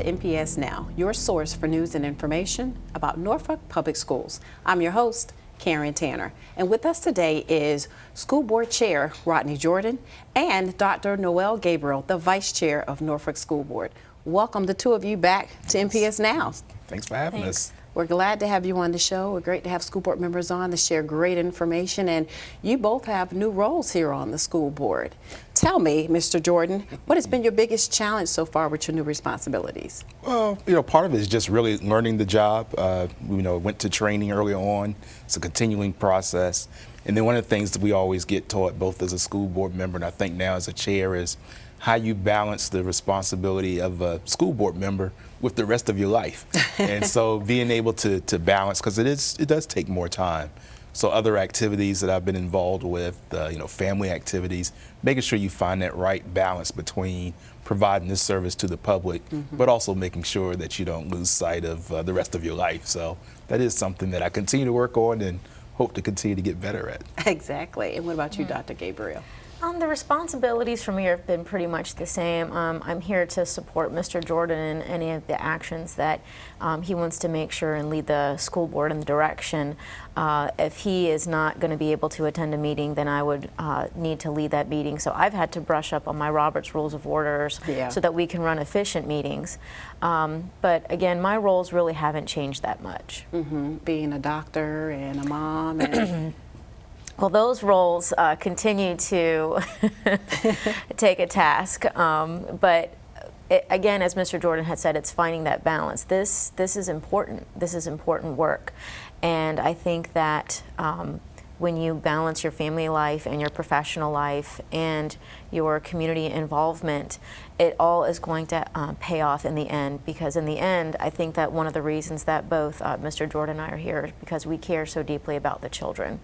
to NPS Now, your source for news and information about Norfolk Public Schools. I'm your host, Karen Tanner, and with us today is School Board Chair Rodney Jordan and Dr. Noelle Gabriel, the Vice Chair of Norfolk School Board. Welcome the two of you back to NPS Now. Thanks for having us. We're glad to have you on the show. We're great to have school board members on to share great information, and you both have new roles here on the school board. Tell me, Mr. Jordan, what has been your biggest challenge so far with your new responsibilities? Well, part of it is just really learning the job. Went to training early on. It's a continuing process. And then one of the things that we always get taught, both as a school board member and I think now as a chair, is how you balance the responsibility of a school board member with the rest of your life. And so being able to balance, because it does take more time. So other activities that I've been involved with, family activities, making sure you find that right balance between providing this service to the public, but also making sure that you don't lose sight of the rest of your life. So that is something that I continue to work on and hope to continue to get better at. Exactly. And what about you, Dr. Gabriel? The responsibilities for me have been pretty much the same. I'm here to support Mr. Jordan in any of the actions that he wants to make sure and lead the school board in the direction. If he is not going to be able to attend a meeting, then I would need to lead that meeting. So I've had to brush up on my Robert's Rules of Orders so that we can run efficient meetings. But again, my roles really haven't changed that much. Being a doctor and a mom and well, those roles continue to take a task, but again, as Mr. Jordan had said, it's finding that balance. This is important. This is important work, and I think that when you balance your family life and your professional life and your community involvement, it all is going to pay off in the end, because in the end, I think that one of the reasons that both Mr. Jordan and I are here is because we care so deeply about the children,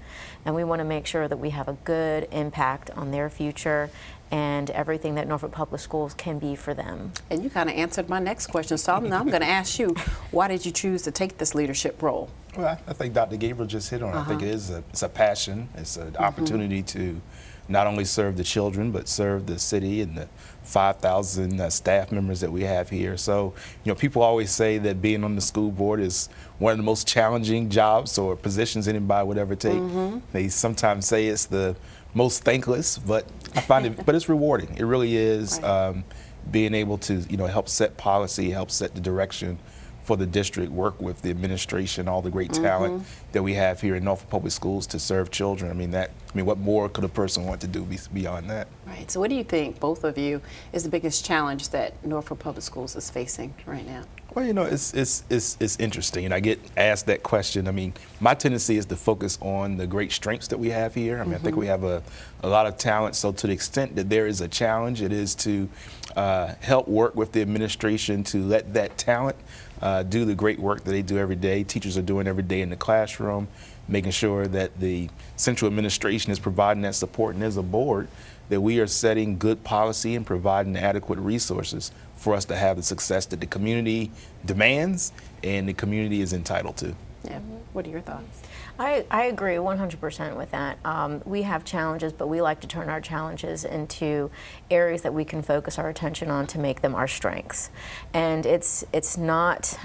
and we want to make sure that we have a good impact on their future and everything that Norfolk Public Schools can be for them. And you kind of answered my next question, so I'm going to ask you, why did you choose to take this leadership role? Well, I think Dr. Gabriel just hit on it. I think it's a passion. It's an opportunity to not only serve the children, but serve the city and the 5,000 staff members that we have here. So, people always say that being on the school board is one of the most challenging jobs or positions anybody would ever take. They sometimes say it's the most thankless, but I find it, but it's rewarding. It really is. Being able to, help set policy, help set the direction for the district, work with the administration, all the great talent that we have here in Norfolk Public Schools to serve children. What more could a person want to do beyond that? Right. So what do you think, both of you, is the biggest challenge that Norfolk Public Schools is facing right now? Well, it's interesting, and I get asked that question. My tendency is to focus on the great strengths that we have here. I think we have a lot of talent, so to the extent that there is a challenge, it is to help work with the administration to let that talent do the great work that they do every day. Teachers are doing every day in the classroom, making sure that the central administration is providing that support, and as a board, that we are setting good policy and providing adequate resources for us to have the success that the community demands and the community is entitled to. Yeah. What are your thoughts? I agree 100% with that. We have challenges, but we like to turn our challenges into areas that we can focus our attention on to make them our strengths. And it's not,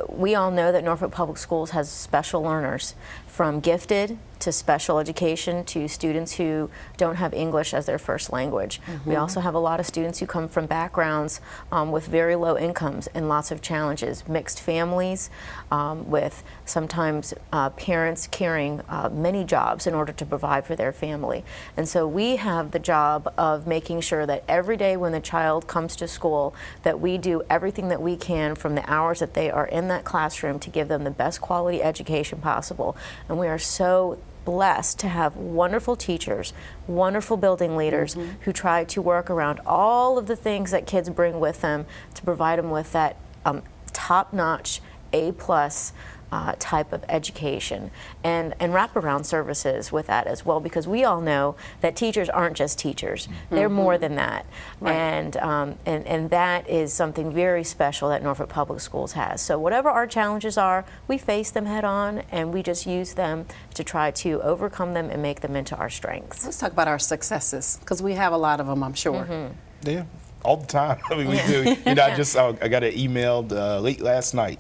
we all know that Norfolk Public Schools has special learners, from gifted to special education to students who don't have English as their first language. We also have a lot of students who come from backgrounds with very low incomes and lots of challenges, mixed families with sometimes parents carrying many jobs in order to provide for their family. And so we have the job of making sure that every day when the child comes to school, that we do everything that we can from the hours that they are in that classroom to give them the best quality education possible. And we are so blessed to have wonderful teachers, wonderful building leaders who try to work around all of the things that kids bring with them to provide them with that top-notch, A-plus type of education, and wraparound services with that as well, because we all know that teachers aren't just teachers. They're more than that. And that is something very special that Norfolk Public Schools has. So whatever our challenges are, we face them head on, and we just use them to try to overcome them and make them into our strengths. Let's talk about our successes, because we have a lot of them, I'm sure. Yeah. All the time. I mean, we do. You know, I got an email late last night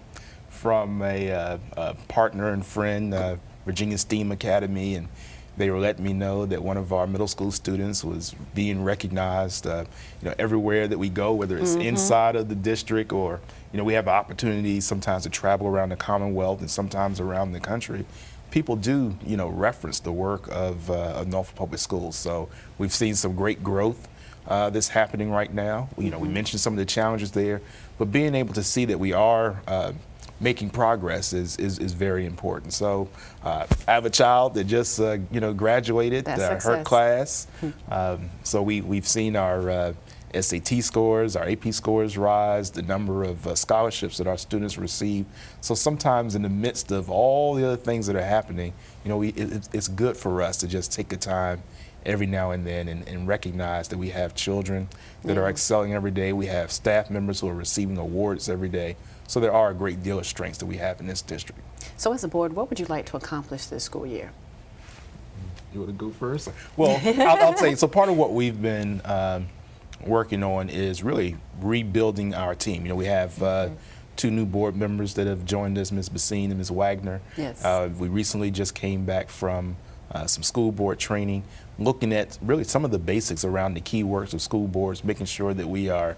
from a partner and friend, Virginia STEAM Academy, and they were letting me know that one of our middle school students was being recognized, you know, everywhere that we go, whether it's inside of the district or, you know, we have opportunities sometimes to travel around the Commonwealth and sometimes around the country. People do, you know, reference the work of Norfolk Public Schools. So we've seen some great growth that's happening right now. You know, we mentioned some of the challenges there, but being able to see that we are making progress is very important. So I have a child that just you know, graduated her class. So we've seen our SAT scores, our AP scores rise, the number of scholarships that our students receive. So sometimes in the midst of all the other things that are happening, you know, it's good for us to just take the time every now and then and recognize that we have children that are excelling every day. We have staff members who are receiving awards every day. So there are a great deal of strengths that we have in this district. So as a board, what would you like to accomplish this school year? You want to go first? Well, I'll tell you. So part of what we've been working on is really rebuilding our team. You know, we have two new board members that have joined us, Ms. Bassine and Ms. Wagner. Yes. We recently just came back from some school board training, looking at really some of the basics around the key works of school boards, making sure that we are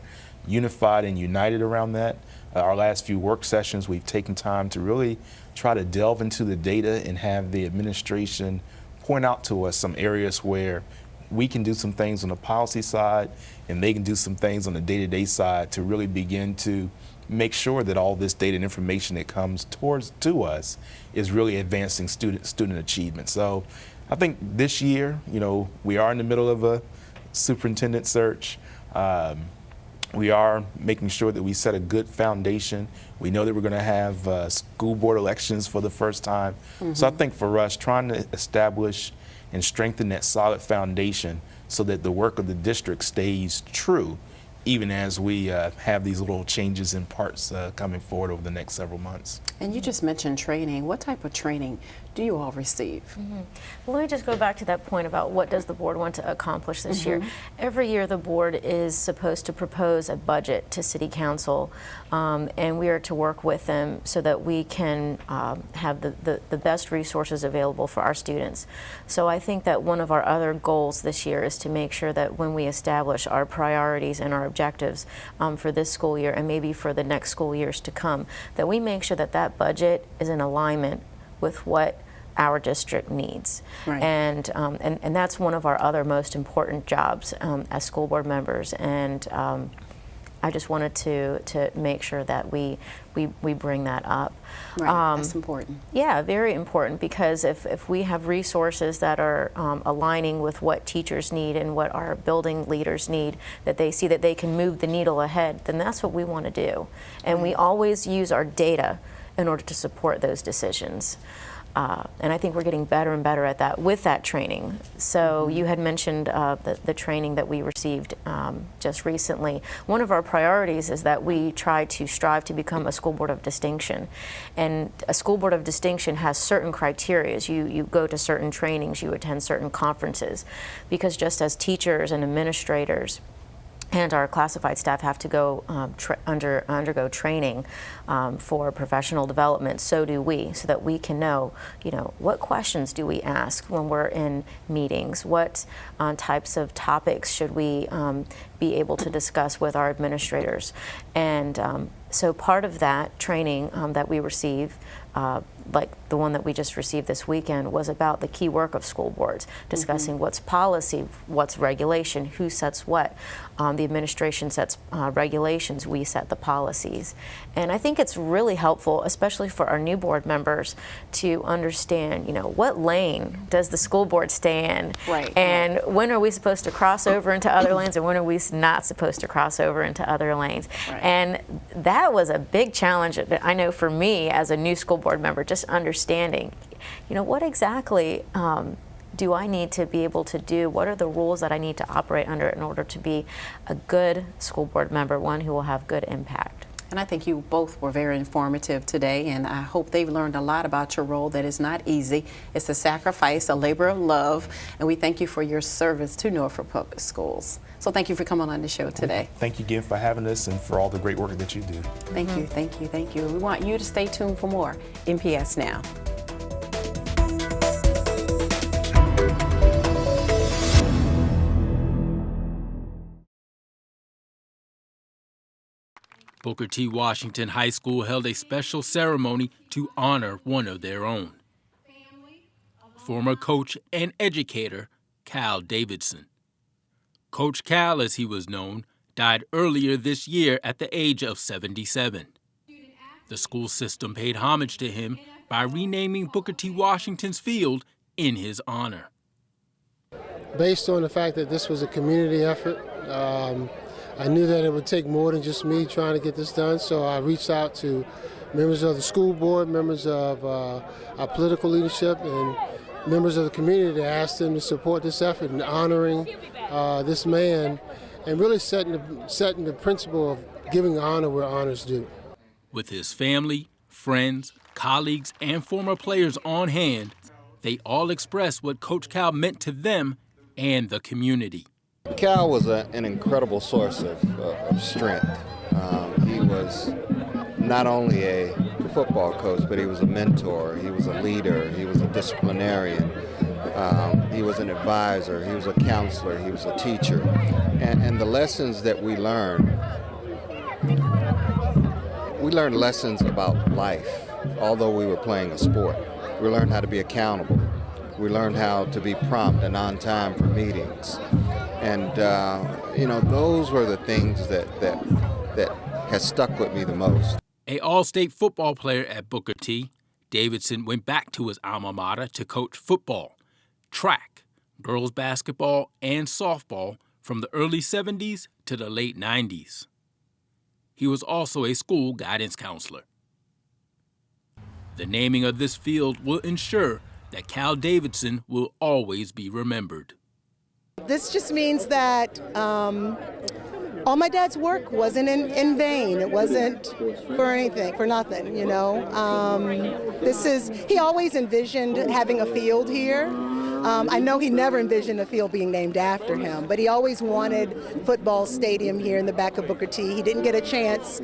unified and united around that. Our last few work sessions, we've taken time to really try to delve into the data and have the administration point out to us some areas where we can do some things on the policy side and they can do some things on the day-to-day side to really begin to make sure that all this data and information that comes to us is really advancing student achievement. So I think this year, you know, we are in the middle of a superintendent search. We are making sure that we set a good foundation. We know that we're going to have school board elections for the first time. So I think for us, trying to establish and strengthen that solid foundation so that the work of the district stays true, even as we have these little changes in parts coming forward over the next several months. And you just mentioned training. What type of training do you all receive? Well, let me just go back to that point about what does the board want to accomplish this year. Every year the board is supposed to propose a budget to City Council, and we are to work with them so that we can have the best resources available for our students. So I think that one of our other goals this year is to make sure that when we establish our priorities and our objectives for this school year and maybe for the next school years to come, that we make sure that that budget is in alignment with what our district needs. Right. And that's one of our other most important jobs as school board members. And I just wanted to make sure that we bring that up. Right, that's important. Yeah, very important, because if we have resources that are aligning with what teachers need and what our building leaders need, that they see that they can move the needle ahead, then that's what we want to do. And we always use our data in order to support those decisions. And I think we're getting better and better at that with that training. So you had mentioned the training that we received just recently. One of our priorities is that we try to strive to become a school board of distinction. And a school board of distinction has certain criteria. You go to certain trainings, you attend certain conferences, because just as teachers and administrators and our classified staff have to go undergo training for professional development, so do we, so that we can know, you know, what questions do we ask when we're in meetings, what types of topics should we be able to discuss with our administrators. And so part of that training that we receive, like the one that we just received this weekend, was about the key work of school boards, discussing what's policy, what's regulation, who sets what. The administration sets regulations, we set the policies. And I think it's really helpful, especially for our new board members, to understand, you know, what lane does the school board stay in? Right. And when are we supposed to cross over into other lanes, and when are we not supposed to cross over into other lanes? Right. And that was a big challenge, I know, for me as a new school board member, just understanding, you know, what exactly do I need to be able to do? What are the rules that I need to operate under in order to be a good school board member, one who will have good impact? And I think you both were very informative today, and I hope they've learned a lot about your role that is not easy. It's a sacrifice, a labor of love, and we thank you for your service to Norfolk Public Schools. So thank you for coming on the show today. Thank you again for having us and for all the great work that you do. Thank you, thank you, thank you. We want you to stay tuned for more NPS Now. Booker T. Washington High School held a special ceremony to honor one of their own. Former coach and educator, Cal Davidson. Coach Cal, as he was known, died earlier this year at the age of 77. The school system paid homage to him by renaming Booker T. Washington's field in his honor. Based on the fact that this was a community effort, I knew that it would take more than just me trying to get this done, so I reached out to members of the school board, members of our political leadership, and members of the community to ask them to support this effort in honoring this man and really setting the principle of giving honor where honor's due. With his family, friends, colleagues, and former players on hand, they all expressed what Coach Cal meant to them and the community. Cal was an incredible source of strength. He was not only a football coach, but he was a mentor, he was a leader, he was a disciplinarian, he was an advisor, he was a counselor, he was a teacher. And the lessons that we learned lessons about life, although we were playing a sport. We learned how to be accountable. We learned how to be prompt and on time for meetings. And, those were the things that has stuck with me the most. A all-state football player at Booker T, Davidson went back to his alma mater to coach football, track, girls basketball, and softball from the early 70s to the late 90s. He was also a school guidance counselor. The naming of this field will ensure that Cal Davidson will always be remembered. This just means that all my dad's work wasn't in vain. It wasn't for anything, for nothing, you know. He always envisioned having a field here. I know he never envisioned a field being named after him, but he always wanted football stadium here in the back of Booker T. He didn't get a chance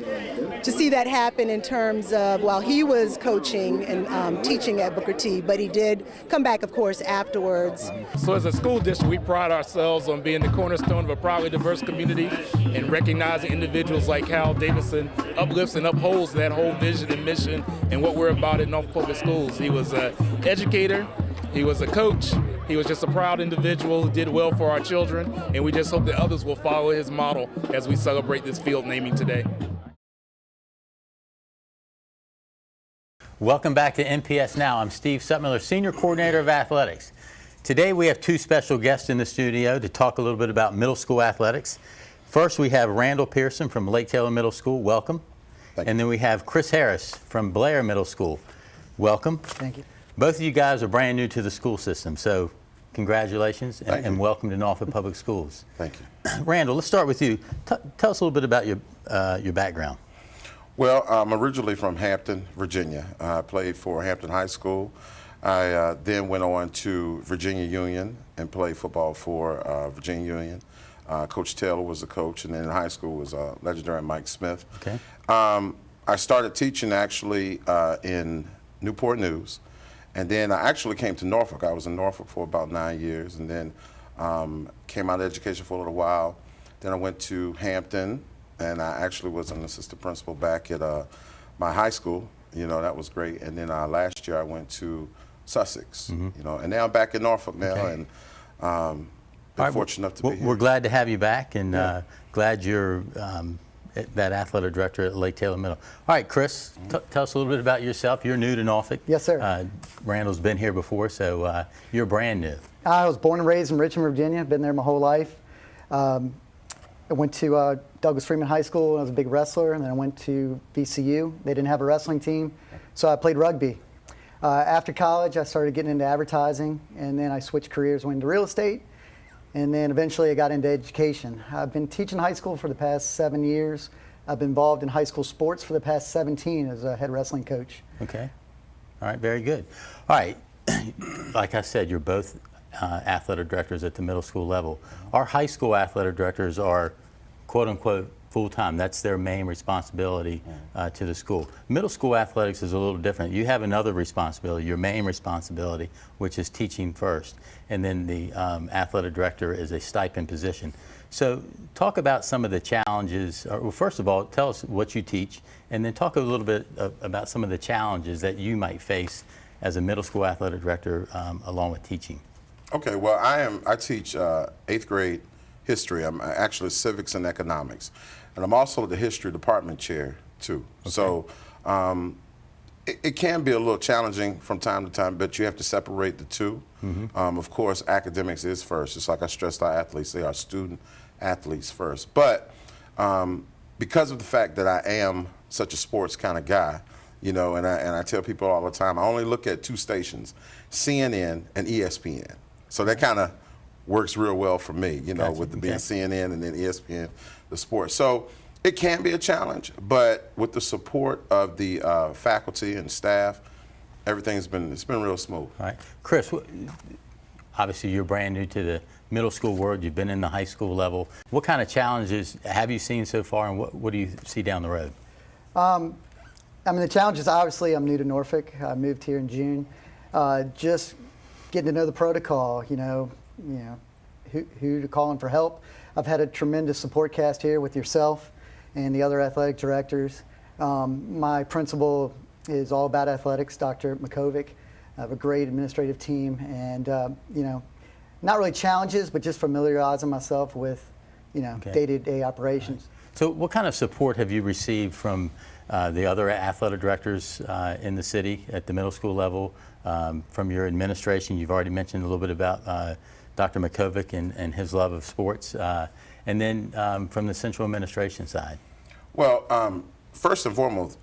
to see that happen in terms of while he was coaching and teaching at Booker T, but he did come back, of course, afterwards. So as a school district, we pride ourselves on being the cornerstone of a proudly diverse community and recognizing individuals like Cal Davidson uplifts and upholds that whole vision and mission and what we're about at Norfolk Public Schools. He was an educator, he was a coach, he was just a proud individual who did well for our children, and we just hope that others will follow his model as we celebrate this field naming today. Welcome back to NPS Now. I'm Steve Sutmiller, Senior Coordinator of Athletics. Today we have two special guests in the studio to talk a little bit about middle school athletics. First, we have Randall Pearson from Lake Taylor Middle School. Welcome. Thank you. And then we have Chris Harris from Blair Middle School. Welcome. Thank you. Both of you guys are brand new to the school system, so congratulations and welcome to Norfolk Public Schools. Thank you. Randall, let's start with you. Tell us a little bit about your background. Well, I'm originally from Hampton, Virginia. I played for Hampton High School. I then went on to Virginia Union and played football for Virginia Union. Coach Taylor was the coach, and then in high school was legendary Mike Smith. Okay. I started teaching actually in Newport News, and then I actually came to Norfolk. I was in Norfolk for about 9 years, and then came out of education for a little while. Then I went to Hampton, and I actually was an assistant principal back at my high school. You know, that was great. And then last year I went to Sussex, you know, and now I'm back in Norfolk now, and been fortunate enough to be here. We're glad to have you back, and glad you're that athletic director at Lake Taylor Middle. All right, Chris, tell us a little bit about yourself. You're new to Norfolk. Yes, sir. Randall's been here before, so you're brand new. I was born and raised in Richmond, Virginia. Been there my whole life. I went to Douglas Freeman High School. I was a big wrestler, and then I went to VCU. They didn't have a wrestling team, so I played rugby. After college, I started getting into advertising, and then I switched careers, went into real estate, and then eventually I got into education. I've been teaching high school for the past 7 years. I've been involved in high school sports for the past 17 as a head wrestling coach. Okay. All right, very good. All right, like I said, you're both athletic directors at the middle school level. Our high school athletic directors are quote unquote full-time. That's their main responsibility to the school. Middle school athletics is a little different. You have another responsibility, your main responsibility, which is teaching first. And then the athletic director is a stipend position. So talk about some of the challenges. Well, first of all, tell us what you teach, and then talk a little bit about some of the challenges that you might face as a middle school athletic director along with teaching. Okay, well, I teach 8th grade history. I'm actually civics and economics. And I'm also the history department chair, too. Okay. So it can be a little challenging from time to time, but you have to separate the two. Mm-hmm. Of course, academics is first. It's like I stressed our athletes. They are student athletes first. But because of the fact that I am such a sports kind of guy, you know, and I tell people all the time, I only look at 2 stations, CNN and ESPN. So that kind of works real well for me, you know, with being CNN and then ESPN, the sports. So it can be a challenge, but with the support of the faculty and staff, it's been real smooth. All right. Chris, obviously you're brand new to the middle school world. You've been in the high school level. What kind of challenges have you seen so far, and what do you see down the road? I mean, the challenges, obviously, I'm new to Norfolk. I moved here in June. Just getting to know the protocol, you know, who to call in for help. I've had a tremendous support cast here with yourself and the other athletic directors. My principal is all about athletics, Dr. Makovic. I have a great administrative team, and you know, not really challenges, but just familiarizing myself with, you know, day-to-day operations. Right. So what kind of support have you received from the other athletic directors in the city at the middle school level, from your administration? You've already mentioned a little bit about Dr. Makovic and his love of sports, and then from the central administration side. Well, first and foremost,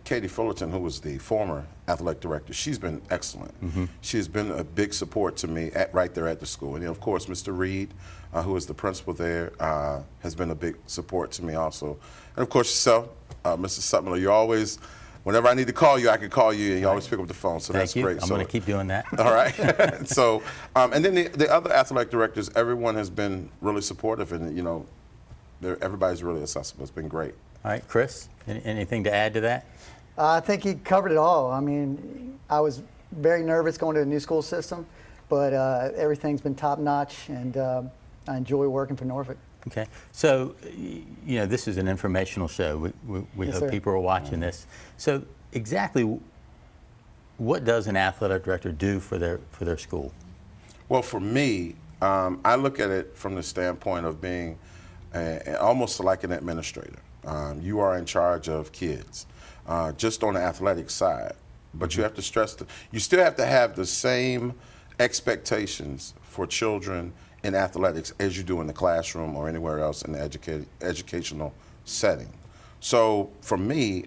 Katie Fullerton, who was the former athletic director, she's been excellent. Mm-hmm. She's been a big support to me right there at the school. And of course, Mr. Reed, who is the principal there, has been a big support to me also. And of course, yourself, Mr. Sutmiller, you're always, whenever I need to call you, I can call you, and you always pick up the phone, so that's great. I'm going to keep doing that. All right. So, and then the other athletic directors, everyone has been really supportive, and, you know, everybody's really accessible. It's been great. All right, Chris, anything to add to that? I think he covered it all. I mean, I was very nervous going to a new school system, but everything's been top-notch, and I enjoy working for Norfolk. Okay, so, you know, this is an informational show. We Yes, hope sir. people are watching this. So exactly what does an athletic director do for their school? Well, for me, I look at it from the standpoint of being almost like an administrator. You are in charge of kids, just on the athletic side, but you have to stress you still have to have the same expectations for children in athletics as you do in the classroom or anywhere else in the educational setting. So for me,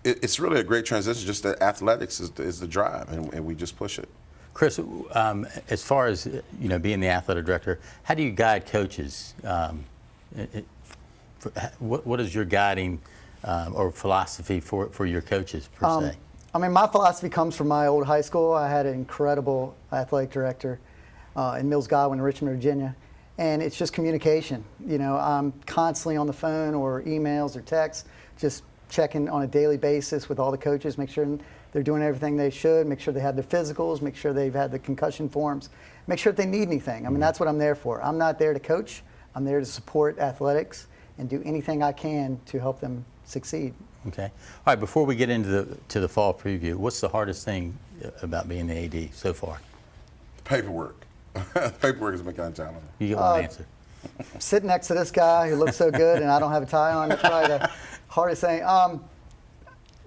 it's really a great transition, just that athletics is the drive, and we just push it. Chris, as far as, you know, being the athletic director, how do you guide coaches? What is your guiding or philosophy for your coaches, per se? I mean, my philosophy comes from my old high school. I had an incredible athletic director in Mills Godwin, Richmond, Virginia, and it's just communication. You know, I'm constantly on the phone or emails or texts, just checking on a daily basis with all the coaches, make sure they're doing everything they should, make sure they have their physicals, make sure they've had the concussion forms, make sure if they need anything. I mean, that's what I'm there for. I'm not there to coach. I'm there to support athletics and do anything I can to help them succeed. Okay. All right, before we get into the fall preview, what's the hardest thing about being the AD so far? Paperwork. Paperwork has been kind of challenging. You get one answer. Sitting next to this guy who looks so good and I don't have a tie on, that's probably the hardest thing.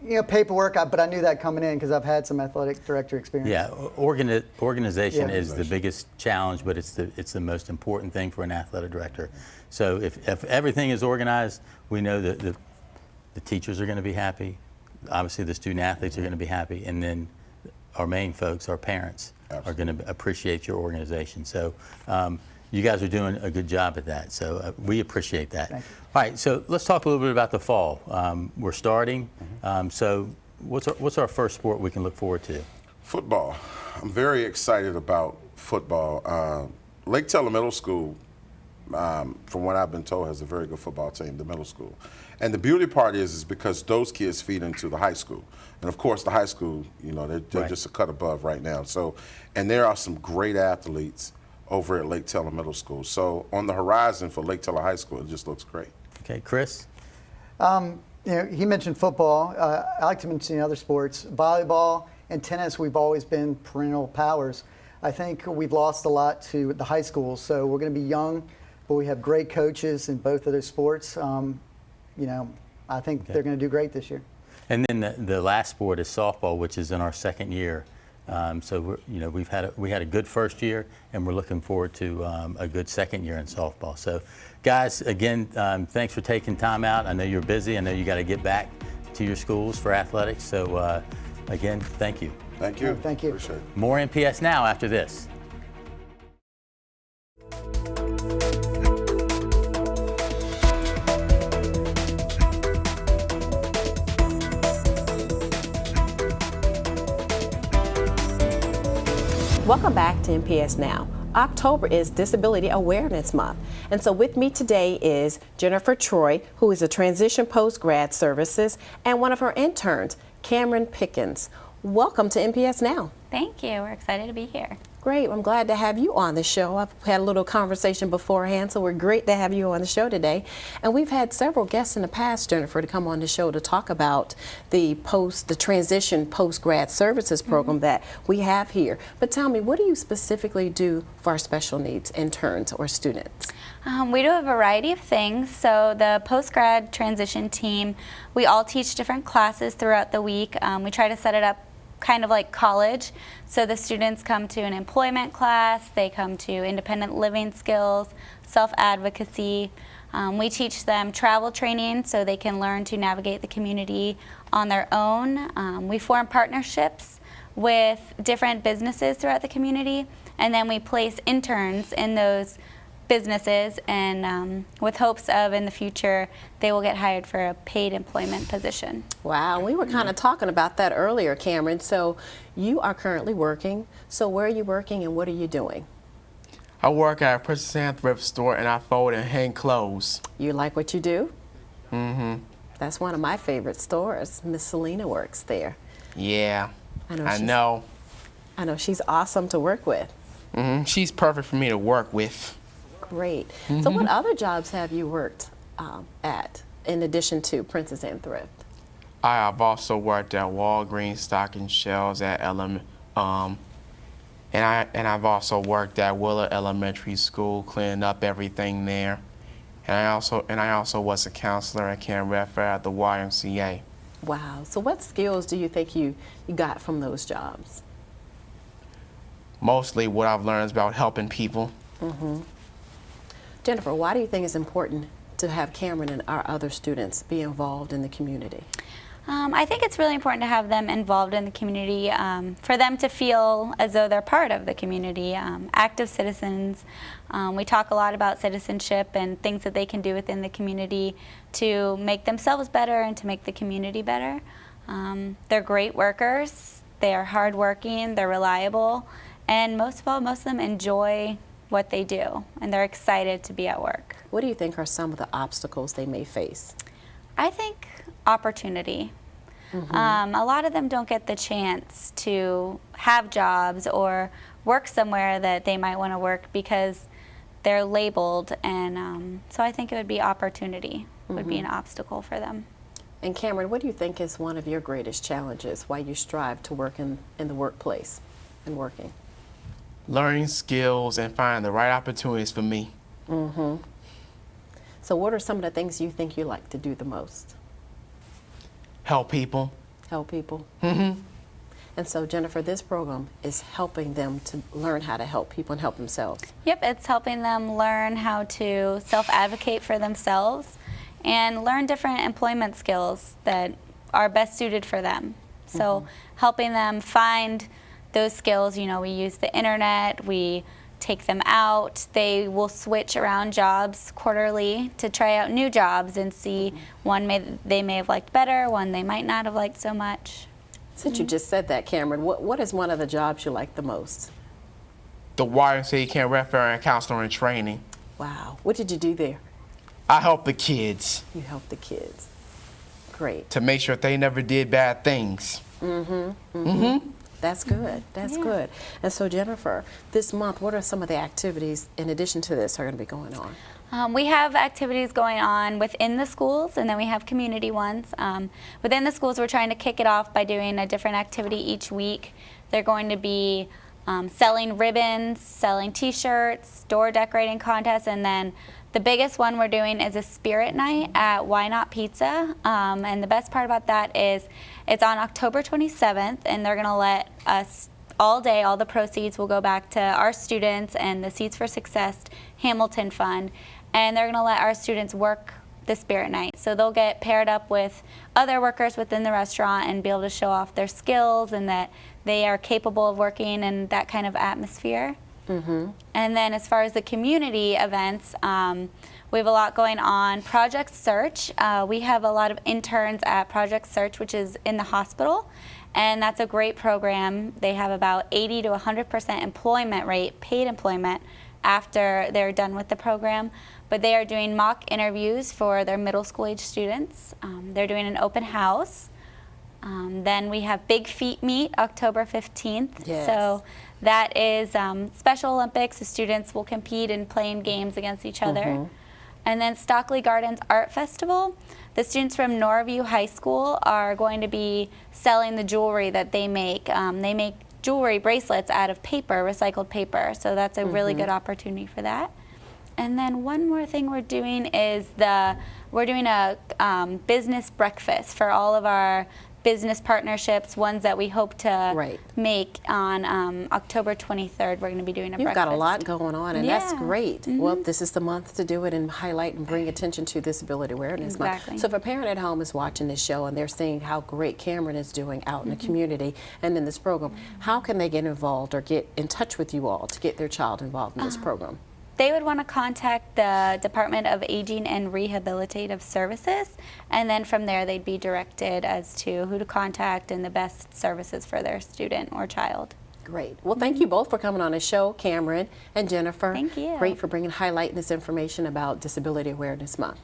You know, paperwork, but I knew that coming in because I've had some athletic director experience. Yeah, organization is the biggest challenge, but it's the most important thing for an athletic director. So if everything is organized, we know that the teachers are going to be happy. Obviously, the student athletes are going to be happy, and then our main folks, our parents, are going to appreciate your organization. So you guys are doing a good job at that, so we appreciate that. Thank you. All right, so let's talk a little bit about the fall. We're starting, so what's our first sport we can look forward to? Football. I'm very excited about football. Lake Taylor Middle School, from what I've been told, has a very good football team, the middle school. And the beauty part is because those kids feed into the high school. And of course, the high school, you know, they're Right. just a cut above right now. So, and there are some great athletes over at Lake Taylor Middle School. So on the horizon for Lake Taylor High School, it just looks great. Okay, Chris? You know, he mentioned football. I like to mention other sports. Volleyball and tennis, we've always been perennial powers. I think we've lost a lot to the high schools, so we're going to be young, but we have great coaches in both of those sports. You know, I think they're going to do great this year. And then the last sport is softball, which is in our second year. So we had a good first year, and we're looking forward to a good second year in softball. So, guys, again, thanks for taking time out. I know you're busy. I know you got to get back to your schools for athletics. So, again, thank you. Thank you. Thank you. Appreciate it. More NPS Now after this. Welcome back to NPS Now. October is Disability Awareness Month. And so with me today is Jennifer Troy, who is a Transition Post-Grad Services, and one of her interns, Cameron Pickens. Welcome to NPS Now. Thank you. We're excited to be here. Great. I'm glad to have you on the show. I've had a little conversation beforehand, so we're great to have you on the show today. And we've had several guests in the past, Jennifer, to come on the show to talk about the Transition Post-Grad Services program that we have here. But tell me, what do you specifically do for our special needs interns or students? We do a variety of things. So the post-grad transition team, we all teach different classes throughout the week. We try to set it up kind of like college. So the students come to an employment class, they come to independent living skills, self-advocacy. We teach them travel training so they can learn to navigate the community on their own. We form partnerships with different businesses throughout the community, and then we place interns in those businesses, and with hopes of in the future they will get hired for a paid employment position. Wow, we were kind of talking about that earlier, Cameron. So you are currently working. So where are you working and what are you doing? I work at a Princess Anne thrift store and I fold and hang clothes. You like what you do? Mm-hmm. That's one of my favorite stores. Miss Selena works there. Yeah, I know she's awesome to work with. Mm-hmm. She's perfect for me to work with. Great. So what other jobs have you worked at in addition to Princess Anne Thrift? I have also worked at Walgreens stocking shelves at and I've also worked at Willard Elementary School cleaning up everything there. And I also was a counselor at Camp Redford at the YMCA. Wow. So what skills do you think you got from those jobs? Mostly what I've learned is about helping people. Jennifer, why do you think it's important to have Cameron and our other students be involved in the community? I think it's really important to have them involved in the community, for them to feel as though they're part of the community, active citizens. We talk a lot about citizenship and things that they can do within the community to make themselves better and to make the community better. They're great workers, they are hardworking, they're reliable, and most of all, most of them enjoy what they do, and they're excited to be at work. What do you think are some of the obstacles they may face? I think opportunity. A lot of them don't get the chance to have jobs or work somewhere that they might want to work because they're labeled, and so I think it would be opportunity would be an obstacle for them. And Cameron, what do you think is one of your greatest challenges, why you strive to work in the workplace and working? Learning skills and finding the right opportunities for me. So what are some of the things you think you like to do the most? Help people. Help people? And so, Jennifer, this program is helping them to learn how to help people and help themselves. Yep, it's helping them learn how to self-advocate for themselves and learn different employment skills that are best suited for them. So helping them find those skills, you know, we use the internet, we take them out. They will switch around jobs quarterly to try out new jobs and see one they may have liked better, one they might not have liked so much. Since you just said that, Cameron, what is one of the jobs you like the most? The YMCA Camp Welfare and Counselor in Training. Wow. What did you do there? I help the kids You helped the kids. Great. to make sure they never did bad things. That's good. That's good. And so, Jennifer, this month, what are some of the activities in addition to this are going to be going on? We have activities going on within the schools, and then we have community ones. Within the schools, we're trying to kick it off by doing a different activity each week. They're going to be selling ribbons, selling t-shirts, door decorating contests, and then the biggest one we're doing is a spirit night at Why Not Pizza. And the best part about that is it's on October 27th, and they're going to let us all day, all the proceeds will go back to our students and the Seeds for Success Hamilton Fund. And they're going to let our students work the spirit night. So they'll get paired up with other workers within the restaurant and be able to show off their skills and that they are capable of working in that kind of atmosphere. And then as far as the community events, we have a lot going on. Project Search, we have a lot of interns at Project Search, which is in the hospital, and that's a great program. They have about 80 to 100% employment rate, paid employment, after they're done with the program. But they are doing mock interviews for their middle school age students. They're doing an open house. Then we have Big Feet Meet, October 15th. Yes. So that is Special Olympics. The students will compete in playing games against each other. And then Stockley Gardens Art Festival. The students from Norview High School are going to be selling the jewelry that they make. They make jewelry bracelets out of paper, recycled paper. So that's a really good opportunity for that. And then one more thing we're doing is we're doing a business breakfast for all of our business partnerships, ones that we hope to make on October 23rd. We're going to be doing a breakfast. You've got a lot going on, and that's great. Well, this is the month to do it and highlight and bring attention to Disability Awareness Month. So if a parent at home is watching this show and they're seeing how great Cameron is doing out in the community and in this program, how can they get involved or get in touch with you all to get their child involved in this program? They would want to contact the Department of Aging and Rehabilitative Services, and then from there they'd be directed as to who to contact and the best services for their student or child. Great. Well, thank you both for coming on the show, Cameron and Jennifer. Thank you. Great for highlighting this information about Disability Awareness Month.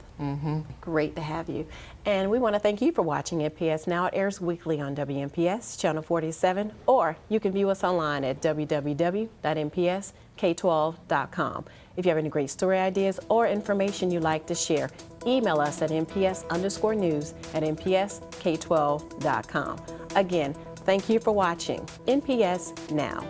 Great to have you. And we want to thank you for watching NPS Now. It airs weekly on WNPS Channel 47, or you can view us online at www.npsk12.com. If you have any great story ideas or information you'd like to share, email us at nps_news@npsk12.com. Again, thank you for watching NPS Now.